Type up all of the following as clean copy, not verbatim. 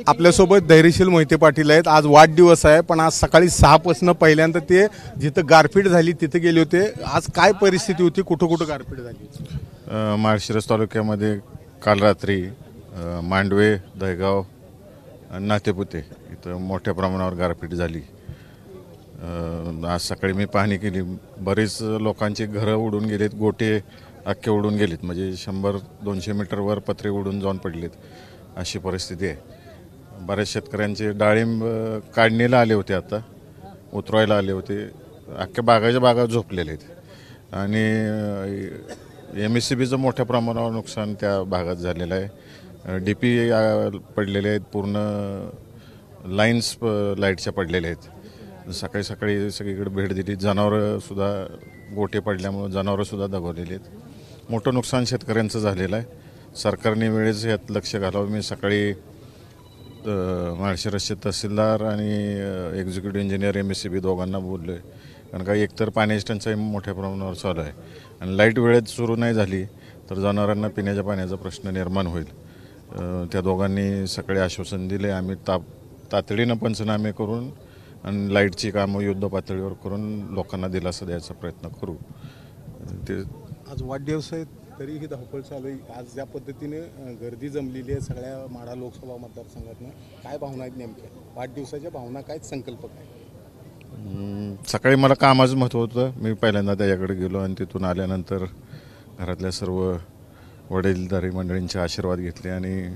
आपल्यासोबत धैर्यशील मोहिते पाटील आहेत। आज वाढदिवस आहे, पण आज सकाळी 6 पासून पहिल्यांदा ते जिथं गारपीट झाली तिथे गेले होते। आज काय परिस्थिती होती, कुठं कुठं गारपीट झाली? माळशिरस तालुक्यामध्ये काल रात्री मांडवे, दहेगाव, नातेपुते इथं मोठ्या प्रमाणावर गारपीट झाली। आज सकाळी मी पाहणी केली, बरेच लोकांची घरं उडून गेलेत, गोटे अख्खे उडून गेलेत, म्हणजे 100-200 मीटरवर पत्रे उडून जाऊन पडलेत, अशी परिस्थिती आहे। बऱ्याच शेतकऱ्यांचे डाळिंब काढणीला आले होते, आता उतरवायला आले होते, अख्ख्या बागाच्या बागा झोपलेले आहेत आणि MSCBचं मोठ्या प्रमाणावर नुकसान त्या भागात झालेलं आहे। DP पडलेले आहेत, पूर्ण लाईन्स लाईटच्या पडलेल्या आहेत। सकाळी सकाळी सगळीकडे भेट दिली, जनावरंसुद्धा गोटे पडल्यामुळे जनावरंसुद्धा दगावलेली आहेत। मोठं नुकसान शेतकऱ्यांचं झालेलं आहे। सरकारने वेळेस यात लक्ष घालावं। मी सकाळी माळशिरसचे तहसीलदार आणि एक्झिक्युटिव्ह इंजिनियर MSCB दोघांना बोललो आहे, कारण का एकतर पाण्याची टंचाई मोठ्या प्रमाणावर चालू आहे आणि लाईट वेळेत सुरू नाही झाली तर जनावरांना पिण्याच्या पाण्याचा प्रश्न निर्माण होईल। त्या दोघांनी सकाळी आश्वासन दिले, आम्ही तातडीनं पंचनामे करून आणि लाईटची कामं युद्ध पातळीवर करून लोकांना दिलासा द्यायचा प्रयत्न करू। ते आज वाढदिवस आहे तरीही धावपळ चालू आहे। आज ज्या पद्धतीने गर्दी जमलेली आहे सगळ्या माढा लोकसभा मतदारसंघातनं, काय भावना आहेत नेमक्या वाढदिवसाच्या भावना, काय संकल्प काय? सकाळी मला कामाचं महत्त्व होतं, मी पहिल्यांदा त्याच्याकडे गेलो आणि तिथून आल्यानंतर घरातल्या सर्व वडीलधारी मंडळींचे आशीर्वाद घेतले आणि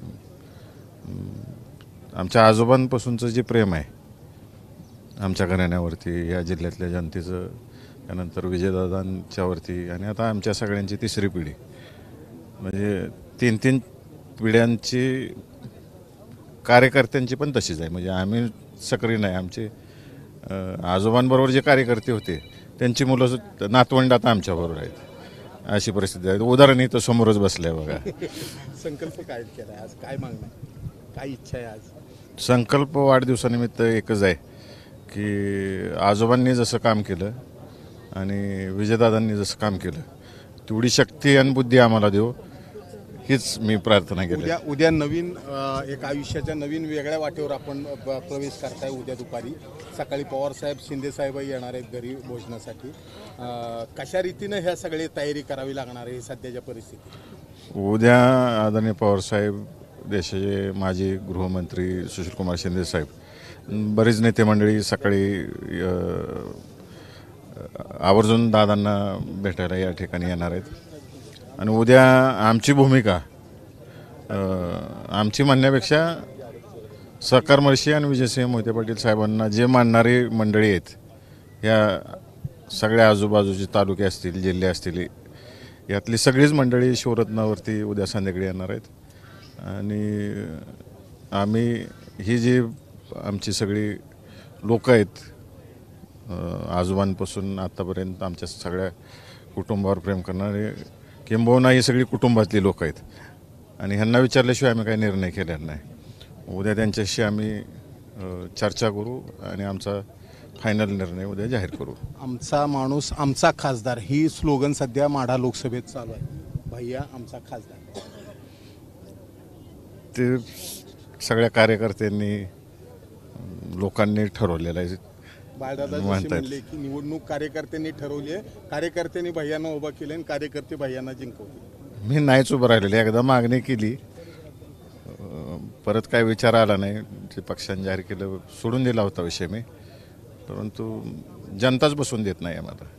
आमच्या आजोबांपासूनचं जे प्रेम आहे आमच्या घराण्यावरती, या जिल्ह्यातल्या जनतेचं, त्यानंतर विजयदादांच्यावरती आणि आता आमच्या सगळ्यांची तिसरी पिढी, म्हणजे 3 पिढ्यांची कार्यकर्त्यांची पण तशीच आहे। म्हणजे आम्ही सक्रिय नाही, आमचे आजोबांबरोबर जे कार्यकर्ते होते त्यांची मुलं नातवंड आता आमच्याबरोबर आहेत, अशी परिस्थिती आहे। उदाहरण इथं समोरच बसलं आहे बघा। संकल्प काय केला आज, काय मागणं, काय इच्छा आहे आज? संकल्प वाढदिवसानिमित्त एकच आहे की आजोबांनी जसं काम केलं आणि विजयदादांनी जसं काम केलं तेवढी शक्ती आणि बुद्धी आम्हाला देऊ, हीच मी प्रार्थना केली। उद्या नवीन एक आयुष्याच्या नवीन वेगळ्या वाटेवर आपण प्रवेश करताय। उद्या दुपारी सकाळी पवारसाहेब, शिंदेसाहेब येणार आहेत घरी भोजनासाठी। कशा रीतीनं ह्या सगळी तयारी करावी लागणार आहे सध्याच्या परिस्थितीत? उद्या आदरणीय पवारसाहेब, देशाचे माजी गृहमंत्री सुशीलकुमार शिंदेसाहेब, बरेच नेते मंडळी सकाळी आवर्जून दादांना भेटायला या ठिकाणी येणार आहेत आणि उद्या आमची भूमिका, आमची म्हणण्यापेक्षा सहकारमर्शी आणि विजयसिंह मोहिते पाटील साहेबांना जे मानणारी मंडळी आहेत, या सगळ्या आजूबाजूचे तालुके असतील, जिल्हे असतील, यातली सगळीच मंडळी शिवरत्नावरती उद्या संध्याकाळी येणार आहेत आणि आम्ही ही जी आमची सगळी लोक आहेत, आजोबांपासून आतापर्यंत आमच्या सगळ्या कुटुंबावर प्रेम करणारे, किंबहुना ही सगळी कुटुंबातली लोक आहेत आणि ह्यांना विचारल्याशिवाय आम्ही काही निर्णय केलेला नाही। उद्या त्यांच्याशी आम्ही चर्चा करू आणि आमचा फायनल निर्णय उद्या जाहीर करू। आमचा माणूस आमचा खासदार ही स्लोगन सध्या माढा लोकसभेत चालू आहे। भैया आमचा खासदार, ते सगळ्या कार्यकर्त्यांनी, लोकांनी ठरवलेलं आहे। बाळदादा जोशी म्हणले की निवडणूक कार्यकर्त्यांनी ठरवली आहे, कार्यकर्त्यांनी भैयांना उभा केले आणि कार्यकर्ते भैयांना जिंकवले। मी नाहीच उभं राहिलेले, एकदा मागणी केली, परत काय विचार आला नाही, जे पक्षाने जाहीर केलं सोडून दिला होता विषय मी, परंतु जनताच बसून देत नाही आम्हाला।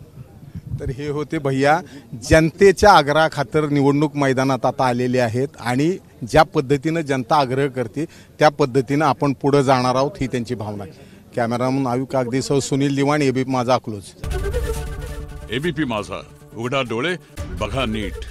तर हे होते भैया, जनतेच्या आग्रहाखातर निवडणूक मैदानात आता आलेले आहेत आणि ज्या पद्धतीनं जनता आग्रह करते त्या पद्धतीनं आपण पुढे जाणार आहोत, ही त्यांची भावना आहे। कॅमेरामन आयुब कागदेसह सुनील दिवाण, ABP माझा अकलूज। ABP माझा, उघडा डोळे बघा नीट।